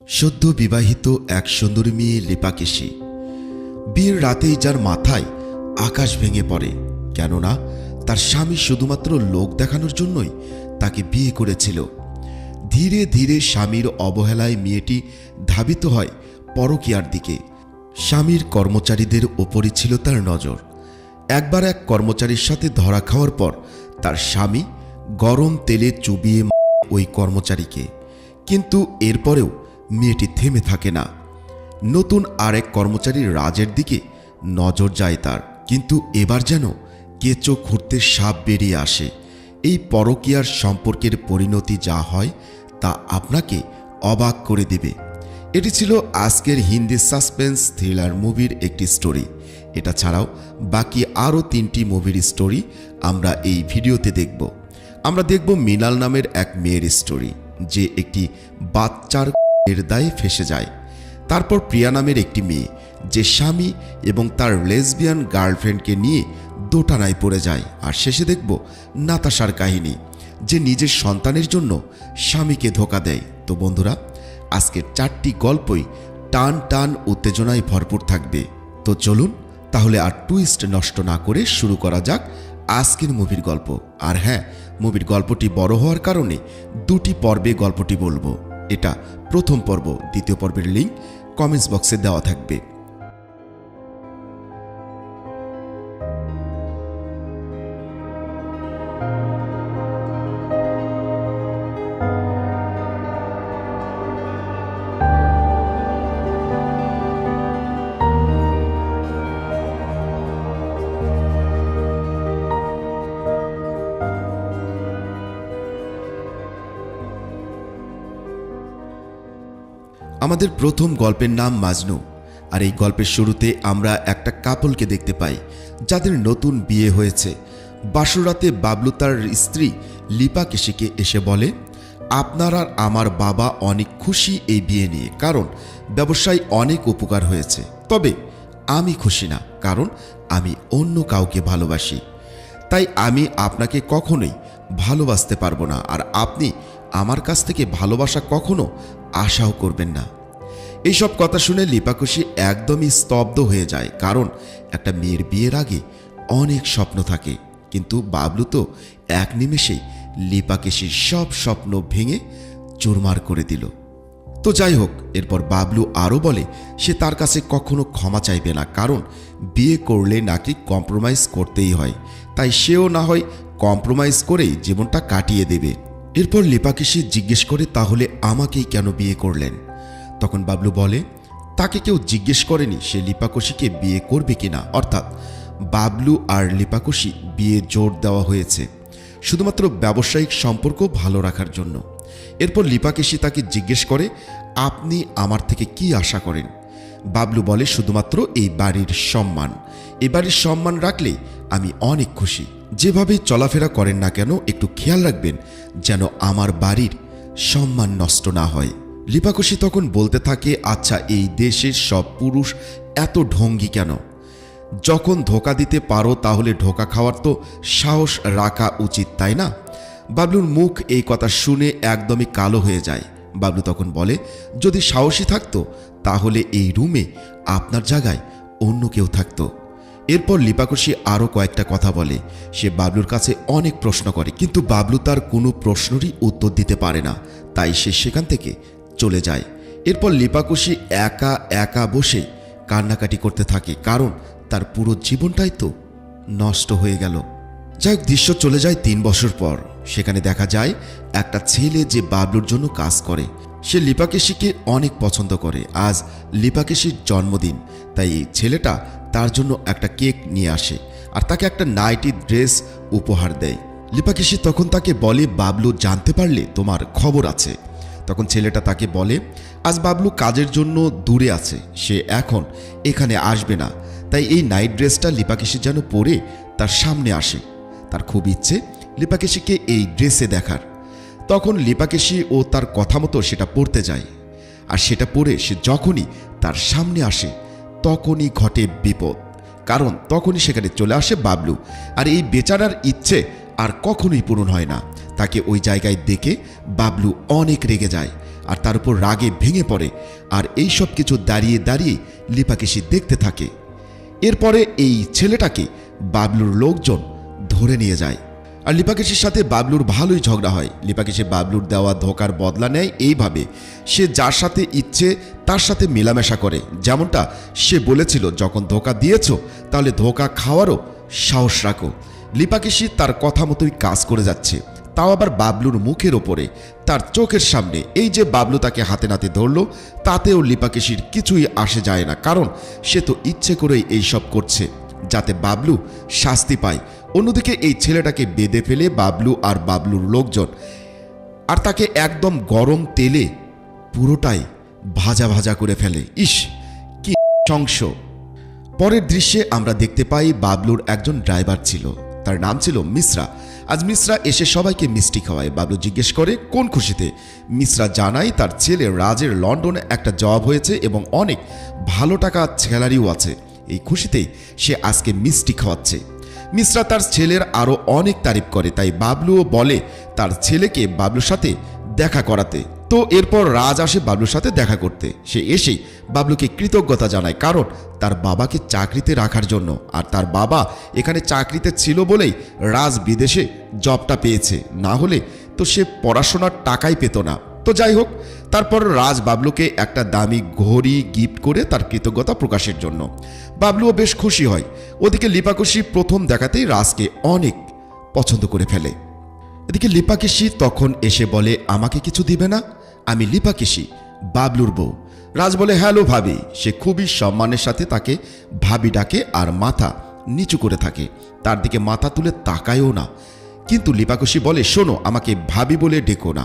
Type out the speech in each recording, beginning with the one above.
সদ্য বিবাহিত এক সুন্দরী মেয়ে লিপাকেশী। বিয়ের রাতেই যার মাথায় আকাশ ভেঙে পড়ে, কেননা তার স্বামী শুধুমাত্র লোক দেখানোর জন্যই তাকে বিয়ে করেছিল। ধীরে ধীরে স্বামীর অবহেলায় মেয়েটি ধাবিত হয় পরকীয়ার দিকে। স্বামীর কর্মচারীদের ওপরই ছিল তার নজর। একবার এক কর্মচারীর সাথে ধরা খাওয়ার পর তার স্বামী গরম তেলে চুবিয়ে ওই কর্মচারীকে, কিন্তু এরপরেও মেয়েটি থেমে থাকে না। নতুন আরেক কর্মচারীর রাজের দিকে নজর যায় তার, কিন্তু এবার যেন কেঁচো খুঁড়তে সাপ বেরিয়ে আসে। এই পরকীয়ার সম্পর্কের পরিণতি যা হয় তা আপনাকে অবাক করে দেবে। এটি ছিল আজকের হিন্দি সাসপেন্স থ্রিলার মুভির একটি স্টোরি। এটা ছাড়াও বাকি আরও 3টি মুভির স্টোরি আমরা এই ভিডিওতে দেখব। আমরা দেখব মৃণাল নামের এক মেয়ের স্টোরি, যে একটি বাচ্চার এর দায়ে ফেঁসে যায়। তারপর প্রিয়া নামের একটি মেয়ে, যে স্বামী এবং তার লেসবিয়ান গার্লফ্রেন্ডকে নিয়ে দোটানায় পড়ে যায়। আর শেষে দেখব নাতাশার কাহিনী, যে নিজের সন্তানের জন্য স্বামীকে ধোঁকা দেয়। তো বন্ধুরা, আজকের 4টি গল্পই টান টান উত্তেজনায় ভরপুর থাকবে। তো চলুন তাহলে আর টুইস্ট নষ্ট না করে শুরু করা যাক আজকের মুভির গল্প। আর হ্যাঁ, মুভির গল্পটি বড় হওয়ার কারণে 2টি পর্বে গল্পটি বলবো। এটা প্রথম পর্ব, দ্বিতীয় পর্বের লিঙ্ক কমেন্টস বক্সে দেওয়া থাকবে। আমাদের প্রথম গল্পের নাম মাজনু। আর এই গল্পের শুরুতে আমরা একটা কাপলকে দেখতে পাই, যাদের নতুন বিয়ে হয়েছে। বাসরাতে বাবলু তার স্ত্রী লিপাকেশীকে এসে বলে, আপনার আর আমার বাবা অনেক খুশি এই বিয়ে নিয়ে, কারণ ব্যবসায় অনেক উপকার হয়েছে। তবে আমি খুশি না, কারণ আমি অন্য কাউকে ভালোবাসি। তাই আমি আপনাকে কখনোই ভালোবাসতে পারবো না, আর আপনি আমার কাছ থেকে ভালোবাসা কখনো আশাও করবেন না। এইসব কথা শুনে লিপাকেশী একদমই স্তব্ধ হয়ে যায়, কারণ একটা মেয়ের বিয়ের আগে অনেক স্বপ্ন থাকে, কিন্তু বাবলু তো এক নিমেষেই লিপাকেশীর সব স্বপ্ন ভেঙে চুরমার করে দিল। তো যাই হোক, এরপর বাবলু আরও বলে সে তার কাছে কখনো ক্ষমা চাইবে না, কারণ বিয়ে করলে নাকি কম্প্রোমাইজ করতেই হয়। তাই সেও না হয় কম্প্রোমাইজ করেই জীবনটা কাটিয়ে দেবে। এরপর লিপাকেশী জিজ্ঞেস করে, তাহলে আমাকেই কেন বিয়ে করলেন? তখন বাবলু বলে, তাকে কেউ জিজ্ঞেস করেনি সে লিপাকেশীকে বিয়ে করবে কিনা। অর্থাৎ বাবলু আর লিপাকেশী বিয়ে জোর দেওয়া হয়েছে শুধুমাত্র ব্যবসায়িক সম্পর্ক ভালো রাখার জন্য। এরপর লিপাকেশী তাকে জিজ্ঞেস করে, আপনি আমার থেকে কি আশা করেন? বাবলু বলে, শুধুমাত্র এই বাড়ির সম্মান। এই বাড়ির সম্মান রাখলে আমি অনেক খুশি। যেভাবেই চলাফেরা করেন না কেন, একটু খেয়াল রাখবেন যেন আমার বাড়ির সম্মান নষ্ট না হয়। লিপাকেশী তখন বলতে থাকে, আচ্ছা, এই দেশের সব পুরুষ এত ঢঙ্গি কেন? যখন ধোঁকা দিতে পারো তাহলে ধোঁকা খাওয়ার তো সাহস রাখা উচিত, তাই না? বাবলুর মুখ এই কথা শুনে একদমই কালো হয়ে যায়। বাবলু তখন বলে, যদি সাহসী থাকতো তাহলে এই রুমে আপনার জায়গায় অন্য কেউ থাকতো। এরপর লিপাকেশী আরও কয়েকটা কথা বলে। সে বাবলুর কাছে অনেক প্রশ্ন করে, কিন্তু বাবলু তার কোনো প্রশ্নেরই উত্তর দিতে পারে না, তাই সে সেখান থেকে চলে যায়। এরপর লিপাকেশী একা একা বসে কান্নাকাটি করতে থাকে, কারণ তার পুরো জীবনটাই তো নষ্ট হয়ে গেল। যাই হোক, দৃশ্য চলে যায় 3 বছর পর। সেখানে দেখা যায় একটা ছেলে যে বাবলুর জন্য কাজ করে। সে লিপাকেশীকে অনেক পছন্দ করে। আজ লিপাকেশীর জন্মদিন, তাই এই ছেলেটা তার জন্য একটা কেক নিয়ে আসে আর তাকে একটা নাইটি ড্রেস উপহার দেয়। লিপাকেশী তখন তাকে বলে, বাবলু জানতে পারলে তোমার খবর আছে। তখন ছেলেটা তাকে বলে, আজ বাবলু কাজের জন্য দূরে আছে, সে এখন এখানে আসবে না। তাই এই নাইট ড্রেসটা লিপাকেশী যেন পরে তার সামনে আসে। তার খুব ইচ্ছে লিপাকেশীকে এই ড্রেসে দেখার। তখন লিপাকেশী ও তার কথা মতো সেটা পরতে যায়, আর সেটা পরে সে যখনই তার সামনে আসে তখনই ঘটে বিপদ, কারণ তখনই সেখানে চলে আসে বাবলু। আর এই বেচারার ইচ্ছে আর কখনোই পূরণ হয় না। তাকে ওই জায়গায় দেখে বাবলু অনেক রেগে যায় আর তার উপর রাগে ভেঙে পড়ে। আর এই সব কিছু দাঁড়িয়ে দাঁড়িয়ে লিপাকেশি দেখতে থাকে। এরপরে এই ছেলেটাকে বাবলুর লোকজন ধরে নিয়ে যায়। আর লিপাকেশির সাথে বাবলুর ভালোই ঝগড়া হয়। লিপাকেশি বাবলুর দেওয়া ধোকার বদলা নেয় এইভাবে, সে যার সাথে ইচ্ছে তার সাথে মেলামেশা করে। যেমনটা সে বলেছিল, যখন ধোকা দিয়েছ তাহলে ধোকা খাওয়ারও সাহস রাখো। লিপাকেশি তার কথা মতোই কাজ করে যাচ্ছে, তাও আবার বাবলুর মুখের ওপরে, তার চোখের সামনে। এই যে বাবলু তাকে হাতে নাতে ধরল, তাতেও লিপাকেশির কিছুই আসে যায় না, কারণ সে তো ইচ্ছে করেই এইসব করছে যাতে বাবলু শাস্তি পায়। অন্যদিকে এই ছেলেটাকে বেঁধে ফেলে বাবলু আর বাবলুর লোকজন, আর তাকে একদম গরম তেলে পুরোটাই ভাজা ভাজা করে ফেলে। ইস, কি সংস! পরের দৃশ্যে আমরা দেখতে পাই বাবলুর একজন ড্রাইভার ছিল, তার নাম ছিল মিশ্রা। আজ মিশ্রা এসে সবাইকে মিষ্টি খাওয়ায়। বাবলু জিজ্ঞেস করে কোন খুশিতে। মিশ্রা জানায় তার ছেলে রাজের লন্ডনে একটা জব হয়েছে এবং অনেক ভালো টাকা স্যালারিও আছে। এই খুশিতেই সে আজকে মিষ্টি খাওয়াচ্ছে। মিশ্রা তার ছেলের আরও অনেক তারিফ করে, তাই বাবলুও বলে তার ছেলেকে বাবলুর সাথে দেখা করাতে। তো এরপর রাজ আসে বাবলুর সাথে দেখা করতে। সে এসেই বাবলুকে কৃতজ্ঞতা জানায়, কারণ তার বাবাকে চাকরিতে রাখার জন্য। আর তার বাবা এখানে চাকরিতে ছিল বলেই রাজ বিদেশে জবটা পেয়েছে, না হলে তো সে পড়াশোনার টাকাই পেত না। তো যাই হোক, তারপর রাজ বাবলুকে একটা দামি ঘড়ি গিফট করে তার কৃতজ্ঞতা প্রকাশের জন্য। বাবলুও বেশ খুশি হয়। ওদিকে লিপাকেশি প্রথম দেখাতেই রাজকে অনেক পছন্দ করে ফেলে। এদিকে লিপাকেশি তখন এসে বলে, আমাকে কিছু দিবে না? আমি লিপাকেশি, বাবলুর বউ। রাজ বলে, হ্যালো ভাবি। সে খুবই সম্মানের সাথে তাকে ভাবি ডাকে আর মাথা নিচু করে থাকে, তার দিকে মাথা তুলে তাকায়ও না। কিন্তু লিপাকেশি বলে, শোনো, আমাকে ভাবি বলে ডেকো না,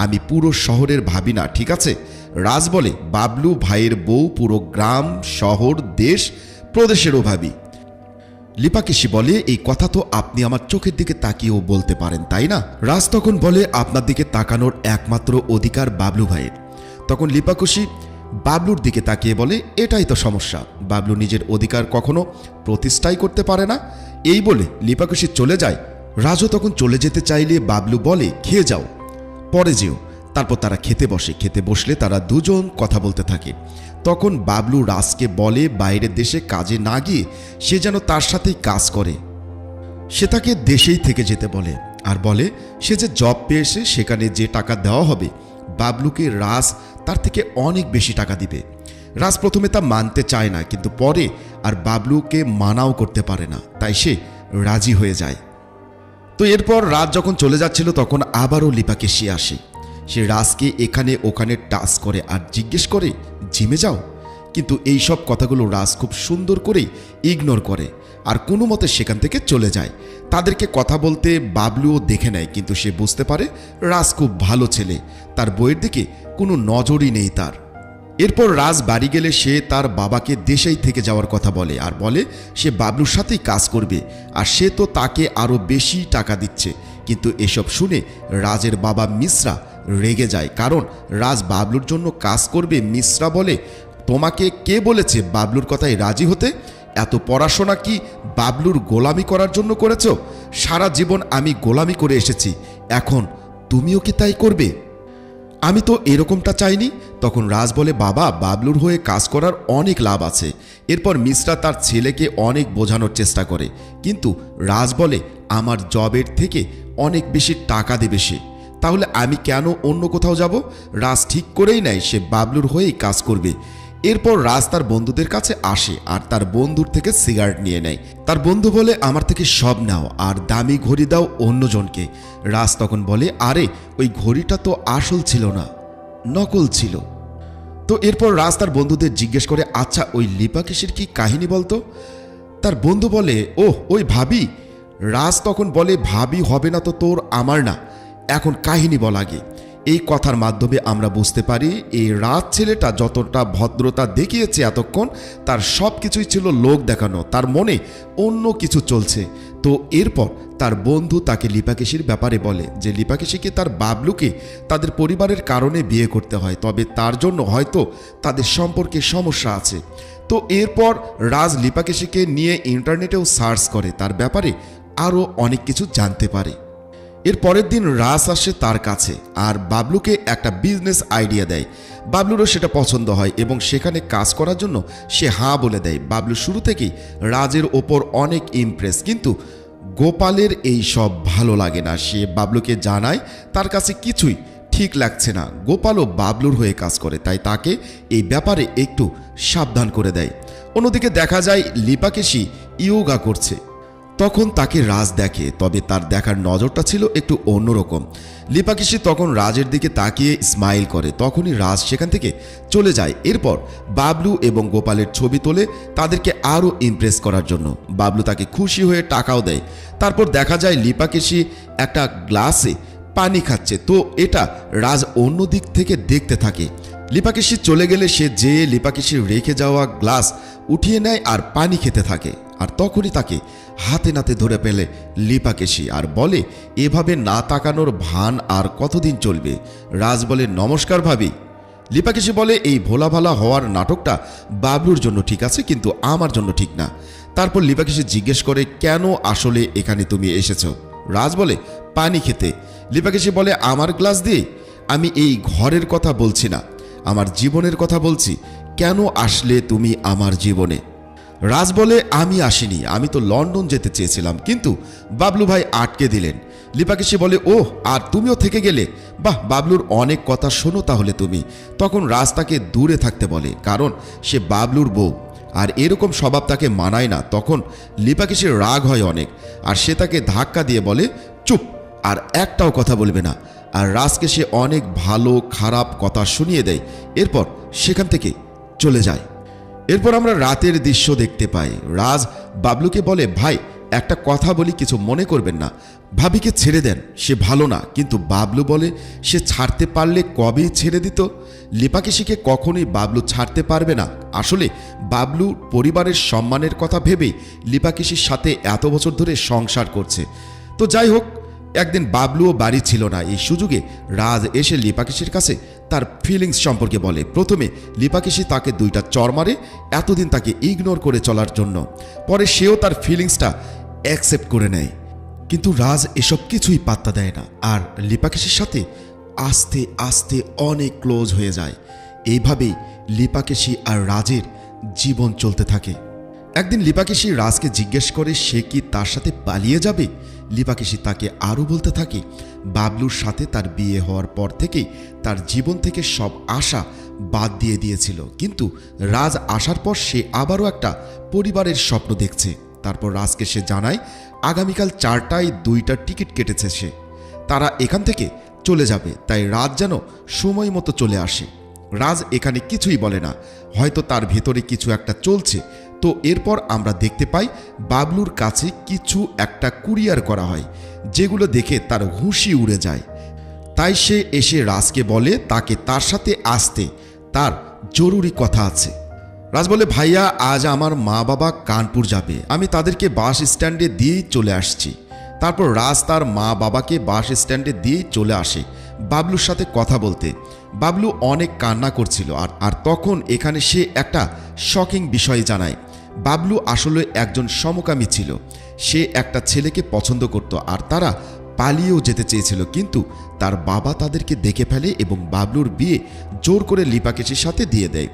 আমি পুরো শহরের ভাবি না, ঠিক আছে? রাজ বলে, বাবলু ভাইয়ের বউ পুরো গ্রাম, শহর, দেশ, প্রদেশেরও ভাবি। লিপাকেশি বলে, এই কথা তো আপনি আমার চোখের দিকে তাকিয়েও বলতে পারেন, তাই না? রাজ তখন বলে, আপনার দিকে তাকানোর একমাত্র অধিকার বাবলু ভাইয়ের। তখন লিপাকেশি বাবলুর দিকে তাকিয়ে বলে, এটাই তো সমস্যা, বাবলু নিজের অধিকার কখনো প্রতিষ্ঠাই করতে পারে না। এই বলে লিপাকেশি চলে যায়। রাজও তখন চলে যেতে চাইলে বাবলু বলে, খেয়ে যাও, পরে যেও। তারপর তারা খেতে বসে। খেতে বসলে তারা দুজন কথা বলতে থাকে। তখন বাবলু রাজকে বলে বাইরের দেশে কাজে না গিয়ে সে যেন তার সাথেই কাজ করে। সে তাকে দেশেই থেকে যেতে বলে, আর বলে সে যে জব পেয়েছে সেখানে যে টাকা দেওয়া হবে বাবলুকে রাজ তার থেকে অনেক বেশি টাকা দিবে। রাজ প্রথমে তা মানতে চায় না, কিন্তু পরে আর বাবলুকে মানাও করতে পারে না, তাই সে রাজি হয়ে যায়। তো এরপর রাজ যখন চলে যাচ্ছিল তখন আবারও লিপাকেশি আসে। সে রাজকে এখানে ওখানে টাচ করে আর জিজ্ঞেস করে, জিমে যাও? কিন্তু এই সব কথাগুলো রাজ খুব সুন্দর করেই ইগনোর করে আর কোনো মতে সেখান থেকে চলে যায়। তাদেরকে কথা বলতে বাবলুও দেখে নেয়, কিন্তু সে বুঝতে পারে রাজ খুব ভালো ছেলে, তার বইয়ের দিকে কোনো নজরই নেই তার। এরপর রাজ বাড়ি গেলে সে তার বাবাকে দেশেই থেকে যাওয়ার কথা বলে আর বলে সে বাবলুর সাথেই কাজ করবে, আর সে তো তাকে আরও বেশি টাকা দিচ্ছে। কিন্তু এসব শুনে রাজের বাবা মিশ্রা রেগে যায়, কারণ রাজ বাবলুর জন্য কাজ করবে। মিশ্রা বলে, তোমাকে কে বলেছে বাবলুর কথায় রাজি হতে? এত পড়াশোনা কি বাবলুর গোলামি করার জন্য করেছ? সারা জীবন আমি গোলামি করে এসেছি, এখন তুমিও কি তাই করবে? আমি তো এরকমটা চাইনি। তখন রাজ বলে, বাবা, বাবলুর হয়ে কাজ করার অনেক লাভ আছে। এরপর মিশ্রা তার ছেলেকে অনেক বোঝানোর চেষ্টা করে, কিন্তু রাজ বলে, আমার জবের থেকে অনেক বেশি টাকা দেবে সে, তাহলে আমি কেন অন্য কোথাও যাব? রাজ ঠিক করেই নেয় সে বাবলুর হয়েই কাজ করবে। এরপর রাজ তার বন্ধুদের কাছে আসে আর তার বন্ধুর থেকে সিগারেট নিয়ে নেয়। তার বন্ধু বলে, আমার থেকে সব নাও আর দামি ঘড়ি দাও অন্যজনকে। রাজ তখন বলে, আরে ওই ঘড়িটা তো আসল ছিল না, নকল ছিল। তো এরপর রাজ তার বন্ধুদের জিজ্ঞেস করে, আচ্ছা ওই লিপাকেশির কি কাহিনী বলতো? তার বন্ধু বলে, ওহ, ওই ভাবি। রাজ তখন বলে, ভাবি হবে না তো তোর, আমার না, এখন কাহিনী বল আগে। এই কথার মাধ্যমে আমরা বুঝতে পারি এই রাজ ছেলেটা যতটা ভদ্রতা দেখিয়েছে এতক্ষণ, তার সব কিছুই ছিল লোক দেখানো, তার মনে অন্য কিছু চলছে। তো এরপর তার বন্ধু তাকে লিপাকেশির ব্যাপারে বলে যে লিপাকেশিকে তার বাবলুকে তাদের পরিবারের কারণে বিয়ে করতে হয়, তবে তার জন্য হয়তো তাদের সম্পর্কে সমস্যা আছে। তো এরপর রাজ লিপাকেশিকে নিয়ে ইন্টারনেটেও সার্চ করে, তার ব্যাপারে আরও অনেক কিছু জানতে পারে। এর পরের দিন রাজ আসে তার কাছে আর বাবলুকে একটা বিজনেস আইডিয়া দেয়। বাবলুরও সেটা পছন্দ হয় এবং সেখানে কাজ করার জন্য সে হাঁ বলে দেয়। বাবলু শুরু থেকেই রাজের ওপর অনেক ইমপ্রেস, কিন্তু গোপালের এই সব ভালো লাগে না। সে বাবলুকে জানায় তার কাছে কিছুই ঠিক লাগছে না। গোপালও বাবলুর হয়ে কাজ করে, তাই তাকে এই ব্যাপারে একটু সাবধান করে দেয়। অন্যদিকে দেখা যায় লিপাকেশি ইয়োগা করছে। তখন তাকে রাজ দেখে, তবে তার দেখার নজরটা ছিল একটু অন্যরকম। লিপাকেশি তখন রাজের দিকে তাকিয়ে স্মাইল করে, তখনই রাজ সেখান থেকে চলে যায়। এরপর বাবলু এবং গোপালের ছবি তোলে তাদেরকে আরও ইমপ্রেস করার জন্য। বাবলু তাকে খুশি হয়ে টাকাও দেয়। তারপর দেখা যায় লিপাকেশি একটা গ্লাসে পানি খাচ্ছে, তো এটা রাজ অন্য দিক থেকে দেখতে থাকে। লিপাকেশি চলে গেলে সে যেয়ে লিপাকেশির রেখে যাওয়া গ্লাস উঠিয়ে নেয় আর পানি খেতে থাকে। আর তখনই তাকে হাতে নাতে ধরে পেলে লিপাকেশি আর বলে, এভাবে না তাকানোর ভান আর কতদিন চলবে? রাজ বলে, নমস্কার ভাবি। লিপাকেশি বলে, এই ভোলা ভালা হওয়ার নাটকটা বাবলুর জন্য ঠিক আছে, কিন্তু আমার জন্য ঠিক না। তারপর লিপাকেশি জিজ্ঞেস করে, কেন আসলে এখানে তুমি এসেছো? রাজ বলে, পানি খেতে। লিপাকেশি বলে, আমার গ্লাস দিয়ে? আমি এই ঘরের কথা বলছি না, আমার জীবনের কথা বলছি। কেন আসলে তুমি আমার জীবনে? রাজ বলে, আমি আসিনি, আমি তো লন্ডন যেতে চেয়েছিলাম, কিন্তু বাবলু ভাই আটকে দিলেন। লিপাকেশি বলে, ওহ, আর তুমিও থেকে গেলে? বাহ, বাবলুর অনেক কথা শোনো তাহলে তুমি। তখন রাজ তাকে দূরে থাকতে বলে, কারণ সে বাবলুর বউ আর এরকম স্বভাব তাকে মানায় না। তখন লিপাকেশির রাগ হয় অনেক, আর সে তাকে ধাক্কা দিয়ে বলে, চুপ, আর একটাও কথা বলবে না। আর রাজকে সে অনেক ভালো খারাপ কথা শুনিয়ে দেয়। এরপর সেখান থেকে চলে যায়। এরপর আমরা রাতের দৃশ্য দেখতে পাই। রাজ বাবলুকে বলে, ভাই একটা কথা বলি, কিছু মনে করবেন না। ভাবিকে ছেড়ে দেন, সে ভালো না। কিন্তু বাবলু বলে, সে ছাড়তে পারলে কবেই ছেড়ে দিত। লিপাকেশিকে কখনোই বাবলু ছাড়তে পারবে না। আসলে বাবলু পরিবারের সম্মানের কথা ভেবেই লিপাকেশির সাথে এত বছর ধরে সংসার করছে। তো যাই হোক, একদিন বাবলুও বাড়ি ছিল না। এই সুযোগে রাজ এসে লিপাকেশির কাছে তার ফিলিংস সম্পর্কে বলে। প্রথমে লিপাকেশি তাকে 2টা চর মারে, এতদিন তাকে ইগনোর করে চলার জন্য। পরে সেও তার ফিলিংসটা অ্যাকসেপ্ট করে নেয়, কিন্তু রাজ এসব কিছুই পাত্তা দেয় না আর লিপাকেশির সাথে আস্তে আস্তে অনেক ক্লোজ হয়ে যায়। এইভাবেই লিপাকেশি আর রাজের জীবন চলতে থাকে। একদিন লিপাকেশি রাজকে জিজ্ঞেস করে সে কি তার সাথে পালিয়ে যাবে। লিপাকেশি তাকে আরও বলতে থাকে বাবলুর সাথে তার বিয়ে হওয়ার পর থেকেই তার জীবন থেকে সব আশা বাদ দিয়ে দিয়েছিল, কিন্তু রাজ আসার পর সে আবারও একটা পরিবারের স্বপ্ন দেখছে। তারপর রাজকে সে জানায় আগামীকাল 4টায় 2টা টিকিট কেটেছে সে, তারা এখান থেকে চলে যাবে। তাই রাজ যেন সময় মতো চলে আসে। রাজ এখানে কিছুই বলে না, হয়তো তার ভেতরে কিছু একটা চলছে। তো এরপর আমরা দেখতে পাই বাবলুর কাছে কিছু একটা কুরিয়ার করা হয়, যেগুলো দেখে তার হুঁশি উড়ে যায়। তাই সে এসে রাজকে বলে তাকে তার সাথে আসতে, তার জরুরি কথা আছে। রাজ বলে, ভাইয়া আজ আমার মা বাবা কানপুর যাবে, আমি তাদেরকে বাস স্ট্যান্ডে দিয়েই চলে আসছি। তারপর রাজ তার মা বাবাকে বাস স্ট্যান্ডে দিয়েই চলে আসে বাবলুর সাথে কথা বলতে। বাবলু অনেক কান্না করছিল আর তখন এখানে সে একটা শকিং বিষয় জানায়। বাবলু আসলে একজন সমকামী ছিল। সে একটা ছেলেকে পছন্দ করত আর তারা পালিয়েও যেতে চেয়েছিল, কিন্তু তার বাবা তাদেরকে দেখে ফেলে এবং বাবলুর বিয়ে জোর করে লিপাকেশির সাথে দিয়ে দেয়।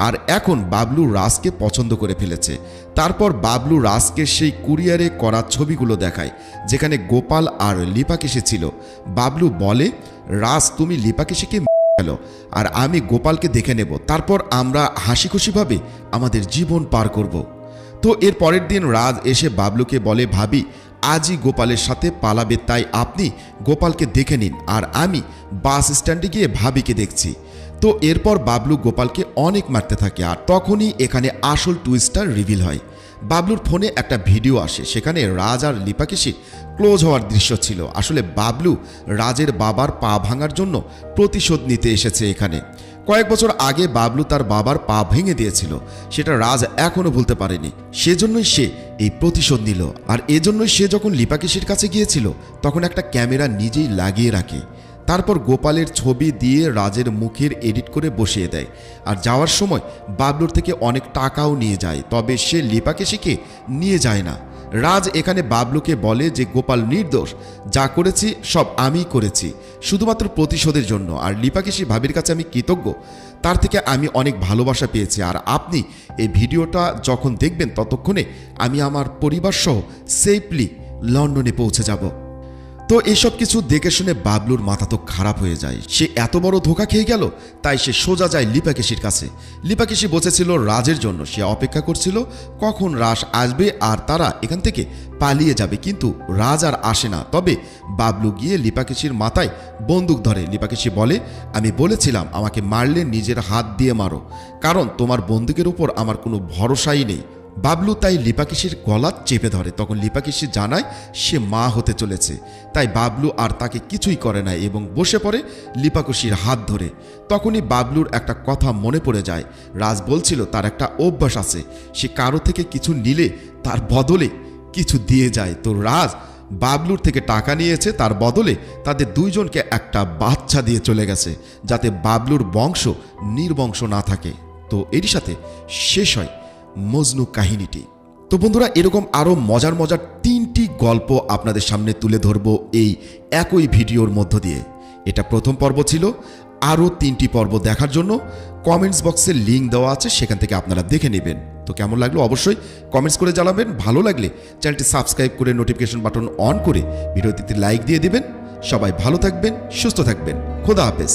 আর এখন বাবলু রাজকে পছন্দ করে ফেলেছে। তারপর বাবলু রাজকে সেই কুরিয়ারে করা ছবিগুলো দেখায়, যেখানে গোপাল আর লিপাকেশি ছিল। বাবলু বলে, রাজ তুমি লিপাকেশিকে গেল আর আমি গোপালকে দেখে নেব, তারপর আমরা হাসি খুশিভাবে আমাদের জীবন পার করব। তো এর পরের দিন রাজ এসে বাবলুকে বলে, ভাবি আজই গোপালের সাথে পালাবে, তাই আপনি গোপালকে দেখে নিন আর আমি বাস স্ট্যান্ডে গিয়ে ভাবিকে দেখছি। তো এরপর বাবলু গোপালকে অনেক মারতে থাকে আর তখনই এখানে আসল টুইস্টার রিভিল হয়। বাবলুর ফোনে একটা ভিডিও আসে, সেখানে রাজ আর লিপাকেশি ক্লোজ হওয়ার দৃশ্য ছিল। আসলে বাবলু রাজের বাবার পা ভাঙার জন্য প্রতিশোধ নিতে এসেছে এখানে। কয়েক বছর আগে বাবলু তার বাবার পা ভেঙে দিয়েছিল, সেটা রাজ এখনো ভুলতে পারেনি। সেজন্যই সে এই প্রতিশোধ নিল। আর এজন্যই সে যখন লিপাকেশির কাছে গিয়েছিল তখন একটা ক্যামেরা নিজেই লাগিয়ে রাখে। তারপর গোপালের ছবি দিয়ে রাজের মুখের এডিট করে বসিয়ে দেয় আর যাওয়ার সময় বাবলুর থেকে অনেক টাকাও নিয়ে যায়। তবে সে লিপাকেশিকে নিয়ে যায় না। রাজ এখানে বাবলুকে বলে যে গোপাল নির্দোষ, যা করেছি সব আমিই করেছি, শুধুমাত্র প্রতিশোধের জন্য। আর লিপাকেশি ভাবির কাছে আমি কৃতজ্ঞ, তার থেকে আমি অনেক ভালোবাসা পেয়েছি। আর আপনি এই ভিডিওটা যখন দেখবেন ততক্ষণে আমি আমার পরিবার সহ সেফলি লন্ডনে পৌঁছে যাব। তো এসব কিছু দেখে শুনে বাবলুর মাথা তো খারাপ হয়ে যায়। সে এত বড় ধোঁকা খেয়ে গেল, তাই সে সোজা যায় লিপাকেশির কাছে। লিপাকেশি বসেছিল রাজের জন্য, সে অপেক্ষা করছিল কখন রাজ আসবে আর তারা এখান থেকে পালিয়ে যাবে, কিন্তু রাজ আর আসে না। তবে বাবলু গিয়ে লিপাকেশির মাথায় বন্দুক ধরে। লিপাকেশি বলে, আমি বলেছিলাম আমাকে মারলে নিজের হাত দিয়ে মারো, কারণ তোমার বন্দুকের উপর আমার কোনো ভরসাই নেই। বাবলু তাই লিপাকেশির গলা চেপে ধরে। তখন লিপাকেশি জানায় সে মা হতে চলেছে, তাই বাবলু আর তাকে কিছুই করে না এবং বসে পড়ে লিপাকেশির হাত ধরে। তখনই বাবলুর একটা কথা মনে পড়ে যায়। রাজ বলছিল তার একটা অভ্যাস আছে, সে কারো থেকে কিছু নিলে তার বদলে কিছু দিয়ে যায়। তো রাজ বাবলুর থেকে টাকা নিয়েছে, তার বদলে তাদের দুইজনকে একটা বাচ্চা দিয়ে চলে গেছে, যাতে বাবলুর বংশ নির্বংশ না থাকে। তো এরই সাথে শেষ হয় মজনু কাহিনীটি। তো বন্ধুরা, এরকম আরও মজার মজার 3টি গল্প আপনাদের সামনে তুলে ধরব এই একই ভিডিওর মধ্য দিয়ে। এটা প্রথম পর্ব ছিল। আরও 3টি পর্ব দেখার জন্য কমেন্টস বক্সে লিঙ্ক দেওয়া আছে, সেখান থেকে আপনারা দেখে নেবেন। তো কেমন লাগলো অবশ্যই কমেন্টস করে জানাবেন। ভালো লাগলে চ্যানেলটি সাবস্ক্রাইব করে নোটিফিকেশন বাটন অন করে ভিডিওটিতে লাইক দিয়ে দিবেন। সবাই ভালো থাকবেন, সুস্থ থাকবেন। খোদা হাফেজ।